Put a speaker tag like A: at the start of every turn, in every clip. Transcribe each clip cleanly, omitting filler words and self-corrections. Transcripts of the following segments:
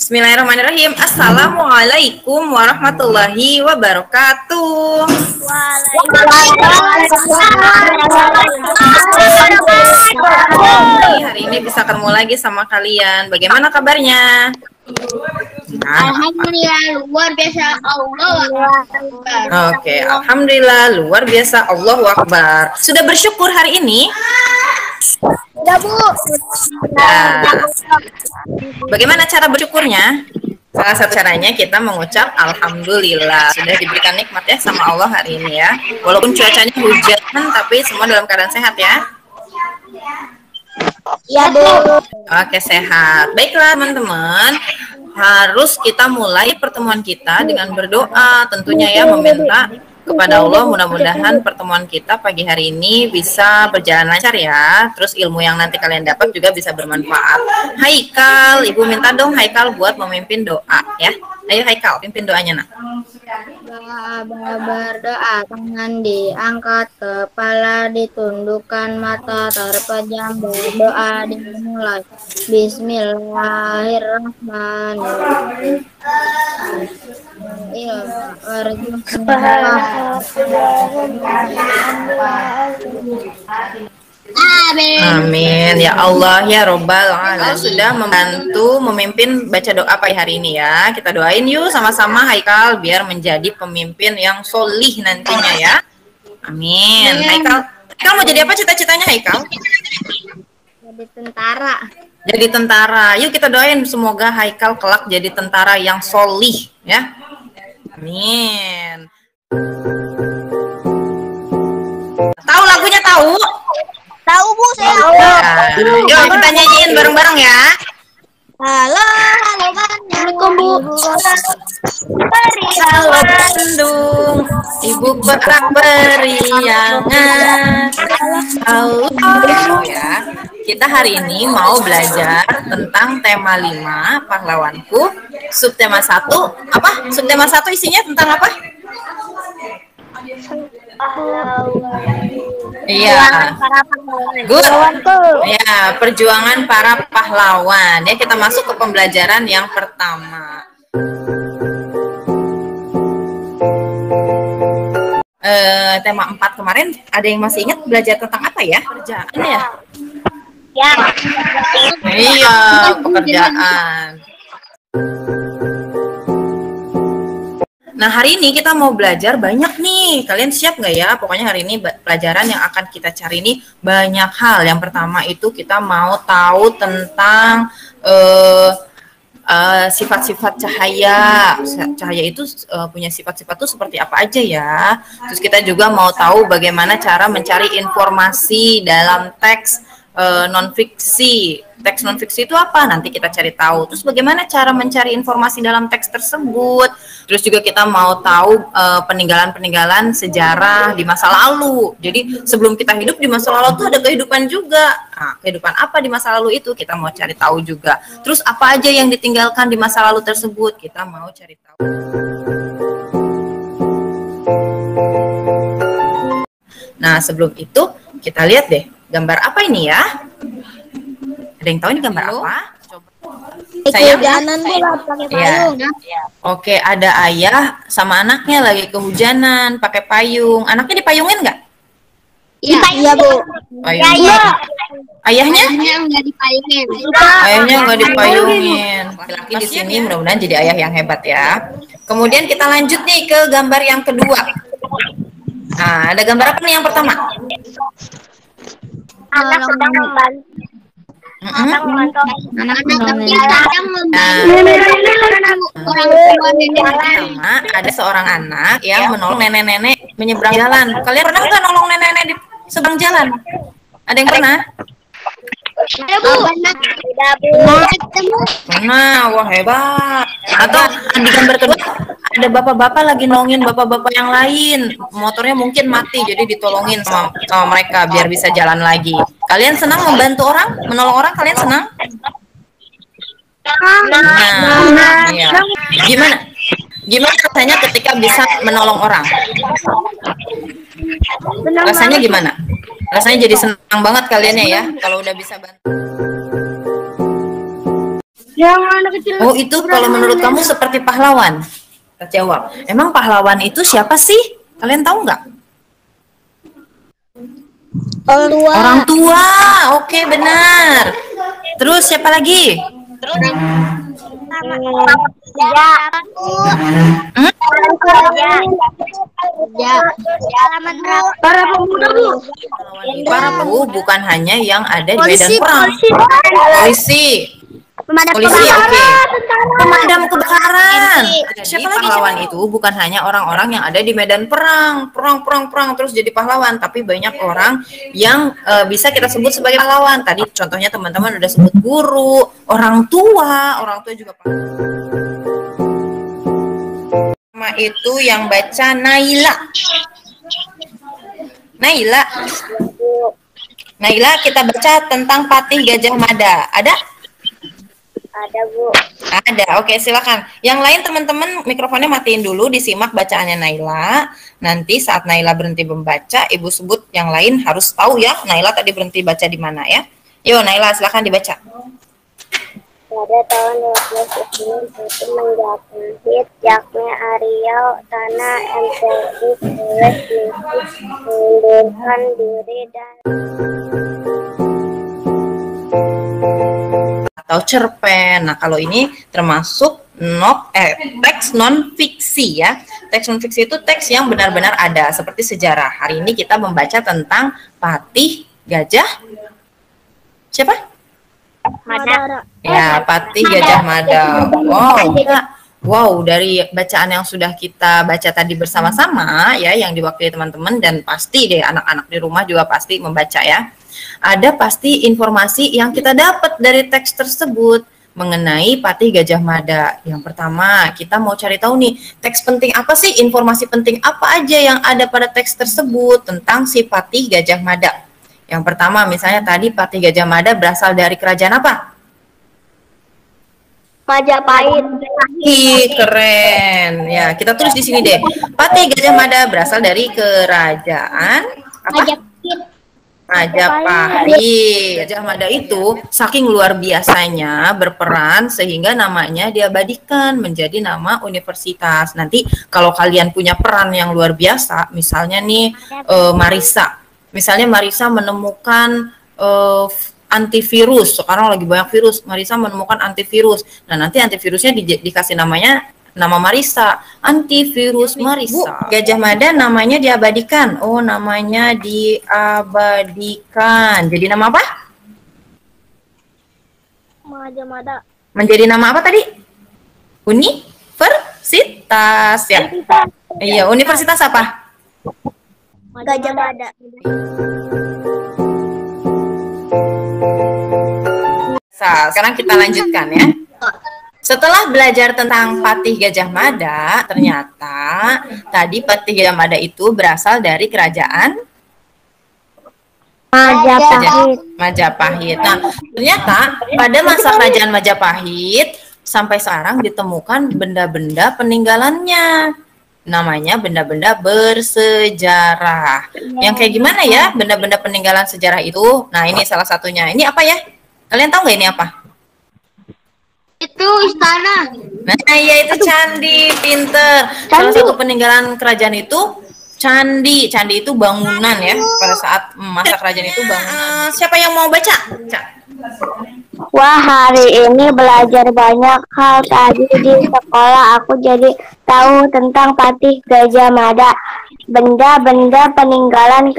A: Bismillahirrahmanirrahim. Assalamualaikum warahmatullahi wabarakatuh. Hari ini bisa ketemu lagi sama kalian. Bagaimana kabarnya?
B: Alhamdulillah luar biasa, Allahu Akbar.
A: Oke, alhamdulillah luar biasa, Allahu Akbar. Sudah bersyukur hari ini?
B: Sudah, Bu.
A: Nah, bagaimana cara bersyukurnya? Salah satu caranya kita mengucap alhamdulillah. Sudah diberikan nikmat ya sama Allah hari ini ya. Walaupun cuacanya hujan, tapi semua dalam keadaan sehat ya.
B: Ya, Bu.
A: Oke, sehat. Baiklah teman-teman. Harus kita mulai pertemuan kita dengan berdoa tentunya ya, meminta kepada Allah mudah-mudahan pertemuan kita pagi hari ini bisa berjalan lancar ya. Terus ilmu yang nanti kalian dapat juga bisa bermanfaat. Haikal, Ibu minta dong Haikal buat memimpin doa ya. Ayo Haikal, pimpin doanya nak.
B: Berdoa, tangan diangkat, kepala ditundukkan, mata terpejam, berdoa dimulai. Bismillahirrahmanirrahim.
A: Amin ya Allah ya Robbal Alamin. Sudah membantu memimpin baca doa pagi hari ini ya. Kita doain yuk sama-sama Haikal biar menjadi pemimpin yang solih nantinya ya. Amin. Haikal mau jadi apa cita-citanya Haikal?
B: Jadi tentara.
A: Jadi tentara. Yuk kita doain semoga Haikal kelak jadi tentara yang solih ya. Amin. Tahu lagunya tahu?
B: Tahu, Bu, saya.
A: Nah, yuk kita nyanyiin bareng-bareng ya.
B: Halo, Assalamualaikum, Bu.
A: Halo Bandung, Ibu kota periangan. Halo ya. Kita hari ini mau belajar tentang tema 5 pahlawanku. Subtema 1 apa? Subtema 1 isinya tentang apa? Iya. Good. Ya, perjuangan para pahlawan. Ya, kita masuk ke pembelajaran yang pertama. Tema 4 kemarin ada yang masih ingat belajar tentang apa ya? Pekerjaan ya?
B: Ya.
A: Iya, pekerjaan. Nah, hari ini kita mau belajar banyak nih. Kalian siap nggak ya? Pokoknya hari ini pelajaran yang akan kita cari ini banyak hal. Yang pertama itu kita mau tahu tentang sifat-sifat cahaya. Cahaya itu punya sifat-sifat itu seperti apa aja ya. Terus kita juga mau tahu bagaimana cara mencari informasi dalam teks non-fiksi. Teks non-fiksi itu apa? Nanti kita cari tahu. Terus bagaimana cara mencari informasi dalam teks tersebut? Terus juga kita mau tahu peninggalan-peninggalan sejarah di masa lalu. Jadi sebelum kita hidup di masa lalu tuh ada kehidupan juga. Nah, kehidupan apa di masa lalu itu kita mau cari tahu juga. Terus apa aja yang ditinggalkan di masa lalu tersebut kita mau cari tahu. Nah, sebelum itu kita lihat deh gambar apa ini ya? Ada yang tahu ini gambar apa? Coba. Saya
B: pakai payung.
A: Ya. Oke, ada ayah sama anaknya lagi kehujanan pakai payung. Anaknya dipayungin nggak?
B: Iya, Bu.
A: Payungin. Ayahnya?
B: Nggak dipayungin.
A: Ayahnya nggak dipayungin. Laki-laki di sini mudah-mudahan jadi ayah yang hebat ya. Kemudian kita lanjut nih ke gambar yang kedua. Nah, ada gambar apa nih yang pertama?
B: Anak sedang membantu. Anak membantu. Anak sedang orang tua
A: Pertama, ada seorang anak yang menolong nenek-nenek menyeberang jalan. Kalian pernah nggak nolong nenek-nenek di seberang jalan? Ada yang pernah?
B: Ada, Bu.
A: Pernah, wah hebat. Atau di gambar kedua ada bapak-bapak lagi nolongin bapak-bapak yang lain. Motornya mungkin mati, jadi ditolongin sama mereka biar bisa jalan lagi. Kalian senang membantu orang, menolong orang? Kalian senang? Nah, iya. Gimana rasanya ketika bisa menolong orang? Rasanya gimana? Rasanya jadi senang banget kaliannya ya kalau udah bisa bantu.
B: Yang anak kecil.
A: Oh, itu kalau menurut kamu seperti pahlawan? Kita jawab. Emang pahlawan itu siapa sih? Kalian tahu nggak?
B: Orang tua.
A: Orang tua. Oke, benar. Terus siapa lagi?
B: Para pemuda, Bu.
A: Para pemuda bukan hanya yang ada di medan perang. Polisi. Polisi, oke. Pemadam kebakaran. Siapa lagi? Pahlawan itu bukan hanya orang-orang yang ada di medan perang, perang, terus jadi pahlawan, tapi banyak orang yang bisa kita sebut sebagai pahlawan. Tadi contohnya teman-teman udah sebut guru, orang tua juga pahlawan. Nama itu yang baca Naila. Naila, kita baca tentang Patih Gajah Mada. Ada?
B: Ada, Bu.
A: Ada, oke, silakan. Yang lain teman-teman mikrofonnya matiin dulu, disimak bacaannya Naila. Nanti saat Naila berhenti membaca, Ibu sebut yang lain harus tahu ya. Naila tadi berhenti baca di mana ya. Yo, Naila silakan dibaca.
B: Pada tahun 1291 Majapahit, yakni Ariel, tanah MPI oleh mengundurkan diri dan
A: atau cerpen. Nah, kalau ini termasuk teks non fiksi ya. Teks non fiksi itu teks yang benar-benar ada seperti sejarah. Hari ini kita membaca tentang Patih Gajah siapa?
B: Mada.
A: Ya, Patih Gajah Mada. Wow, dari bacaan yang sudah kita baca tadi bersama-sama ya, yang diwakili teman-teman, dan pasti deh anak-anak di rumah juga pasti membaca ya. Ada pasti informasi yang kita dapat dari teks tersebut mengenai Patih Gajah Mada. Yang pertama, kita mau cari tahu nih, teks penting apa sih, informasi penting apa aja yang ada pada teks tersebut tentang si Patih Gajah Mada. Yang pertama, misalnya tadi Patih Gajah Mada berasal dari kerajaan apa?
B: Majapahit.
A: Keren. Ya, kita tulis di sini deh. Patih Gajah Mada berasal dari kerajaan apa? Majapahit. Gajah Mada itu saking luar biasanya berperan sehingga namanya diabadikan menjadi nama universitas. Nanti kalau kalian punya peran yang luar biasa, misalnya nih Marisa. Misalnya Marisa menemukan antivirus. Sekarang lagi banyak virus. Marisa menemukan antivirus. Nah, nanti antivirusnya dikasih nama Marisa, antivirus Marisa. Gajah Mada namanya diabadikan. Oh, namanya diabadikan. Jadi nama apa?
B: Gajah Mada.
A: Menjadi nama apa tadi? Universitas ya. Iya, universitas apa?
B: Gajah Mada.
A: Sekarang kita lanjutkan ya. Setelah belajar tentang Patih Gajah Mada, ternyata tadi Patih Gajah Mada itu berasal dari kerajaan Majapahit. Nah, ternyata pada masa kerajaan Majapahit sampai sekarang ditemukan benda-benda peninggalannya. Namanya benda-benda bersejarah. Yang kayak gimana ya benda-benda peninggalan sejarah itu? Nah, ini salah satunya. Ini apa ya? Kalian tahu nggak ini apa?
B: Itu istana.
A: Nah, iya itu candi, pinter. Salah satu peninggalan kerajaan itu candi. Candi itu bangunan ya. Pada saat masa kerajaan itu bangunan. Siapa yang mau baca?
B: Wah, hari ini belajar banyak hal. Tadi di sekolah aku jadi tahu tentang Patih Gajah Mada, benda-benda peninggalan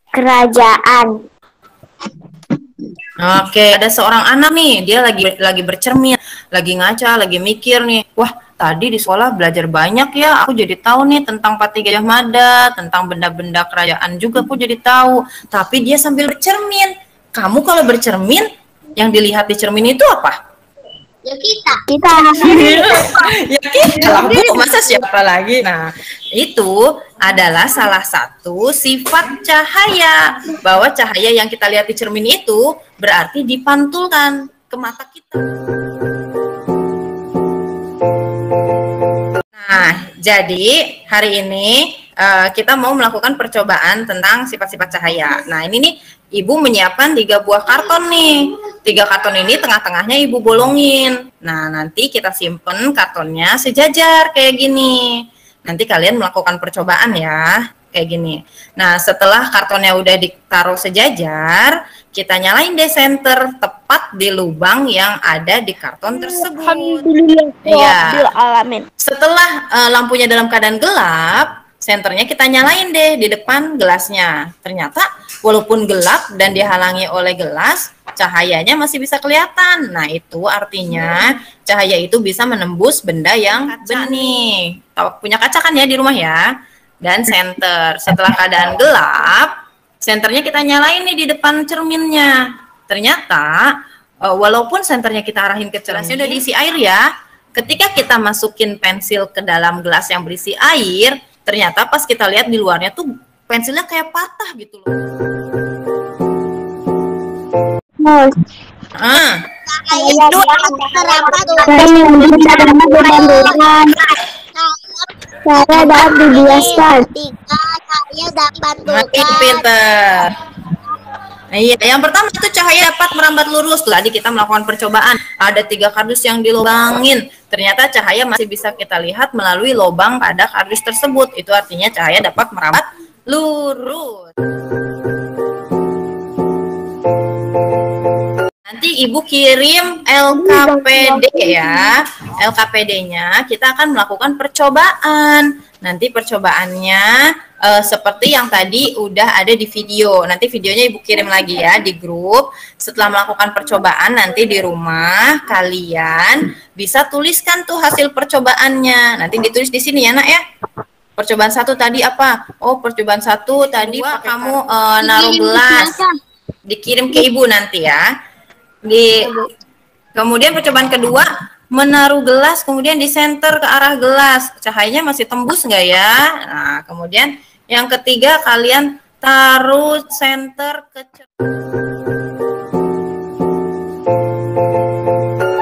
B: kerajaan.
A: Oke, ada seorang anak nih, dia lagi bercermin, lagi ngaca, lagi mikir nih. Wah, tadi di sekolah belajar banyak ya. Aku jadi tahu nih tentang Patih Gajah Mada, tentang benda-benda kerajaan juga aku jadi tahu. Tapi dia sambil bercermin. Kamu kalau bercermin, yang dilihat di cermin itu apa?
B: Ya kita.
A: Ya kita lah, Bu. Masa siapa lagi? Nah, itu adalah salah satu sifat cahaya. Bahwa cahaya yang kita lihat di cermin itu berarti dipantulkan ke mata kita. Nah, jadi hari ini kita mau melakukan percobaan tentang sifat-sifat cahaya. Nah, ini nih Ibu menyiapkan 3 buah karton nih. 3 karton ini tengah-tengahnya Ibu bolongin. Nah, nanti kita simpen kartonnya sejajar kayak gini. Nanti kalian melakukan percobaan ya, kayak gini. Nah, setelah kartonnya udah ditaruh sejajar, kita nyalain deh senter tepat di lubang yang ada di karton tersebut. Iya. Setelah lampunya dalam keadaan gelap, senternya kita nyalain deh di depan gelasnya. Ternyata walaupun gelap dan dihalangi oleh gelas, cahayanya masih bisa kelihatan. Nah, itu artinya cahaya itu bisa menembus benda yang bening. Punya kaca kan ya di rumah ya? Dan senter. Setelah keadaan gelap, senternya kita nyalain nih di depan cerminnya. Ternyata walaupun senternya kita arahin ke gelasnya udah diisi air ya, ketika kita masukin pensil ke dalam gelas yang berisi air, ternyata pas kita lihat di luarnya tuh pensilnya kayak patah gitu loh.
B: Saya dapat dibiaskan.
A: Makin pinter. Nah, iya, yang pertama itu cahaya dapat merambat lurus. Tadi kita melakukan percobaan. Ada 3 kardus yang dilubangin. Ternyata cahaya masih bisa kita lihat melalui lubang pada kardus tersebut. Itu artinya cahaya dapat merambat lurus. Nanti Ibu kirim LKPD ya. LKPD-nya kita akan melakukan percobaan. Nanti percobaannya seperti yang tadi udah ada di video. Nanti videonya Ibu kirim lagi ya di grup. Setelah melakukan percobaan nanti di rumah kalian bisa tuliskan tuh hasil percobaannya. Nanti ditulis di sini ya, Nak ya. Percobaan 1 tadi apa? Oh, percobaan 1 tadi kamu naruh gelas. Dikirim ke Ibu nanti ya. Kemudian percobaan kedua, menaruh gelas kemudian di senter ke arah gelas, cahayanya masih tembus nggak ya? Nah, kemudian yang ketiga kalian taruh senter ke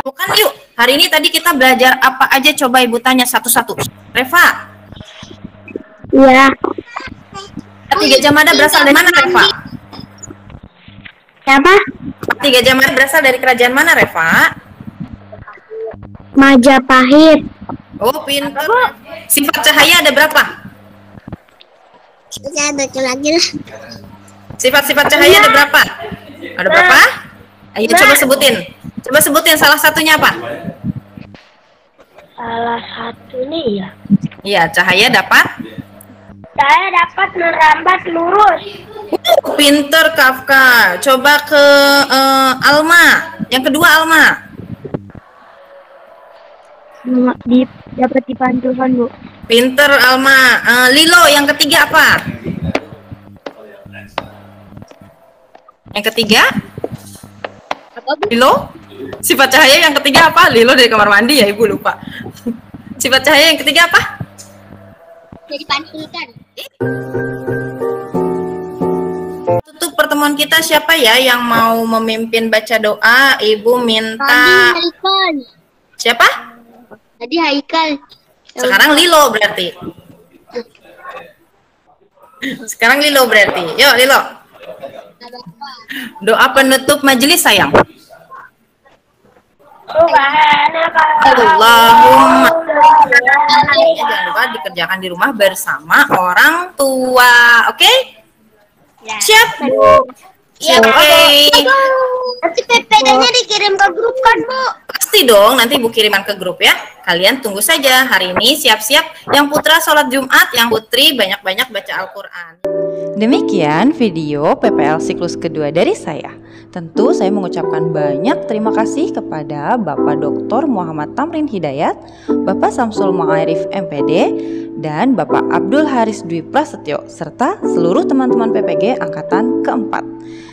A: bukan yuk. Hari ini tadi kita belajar apa aja, coba Ibu tanya satu-satu. Reva.
B: Iya.
A: 3 Jamada berasal dari mana, Reva?
B: Siapa?
A: 3 Jamada berasal dari kerajaan mana, Reva?
B: Majapahit.
A: Oh, pintar. Sifat cahaya ada berapa?
B: Ada lagi lah.
A: Sifat-sifat cahaya ada berapa? Ada berapa? Ayo coba sebutin. Coba sebutin salah satunya apa?
B: Salah satunya ya.
A: Iya, cahaya dapat?
B: Saya dapat merambat lurus.
A: Pinter Kafka. Coba ke Alma. Yang kedua Alma.
B: Dapat dipantulkan, Bu.
A: Pinter Alma. Lilo yang ketiga apa? Yang ketiga? Lilo? Sifat cahaya yang ketiga apa? Lilo dari kamar mandi ya, Ibu lupa. Sifat cahaya yang ketiga apa?
B: Jadi pantulkan.
A: Tutup pertemuan kita siapa ya yang mau memimpin baca doa? Ibu minta. Siapa?
B: Tadi Haikal.
A: Sekarang Lilo berarti. Sekarang Lilo berarti. Yuk Lilo. Doa penutup majelis sayang. Allahumma. Jangan lupa dikerjakan di rumah bersama orang tua. Oke? Siap? Siap. Oke.
B: Nanti PPT-nya dikirim ke grup kan, Bu?
A: Pasti dong, nanti Ibu kiriman ke grup ya. Kalian tunggu saja. Hari ini siap-siap. Yang putra sholat Jumat, yang putri banyak-banyak baca Al-Quran. Demikian video PPL siklus kedua dari saya. Tentu saya mengucapkan banyak terima kasih kepada Bapak Dr. Muhammad Tamrin Hidayat, Bapak Samsul Ma'arif MPD, dan Bapak Abdul Haris Dwi Prasetyo, serta seluruh teman-teman PPG Angkatan keempat.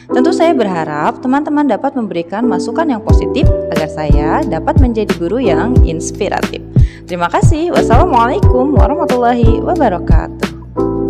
A: Tentu saya berharap teman-teman dapat memberikan masukan yang positif agar saya dapat menjadi guru yang inspiratif. Terima kasih. Wassalamualaikum warahmatullahi wabarakatuh.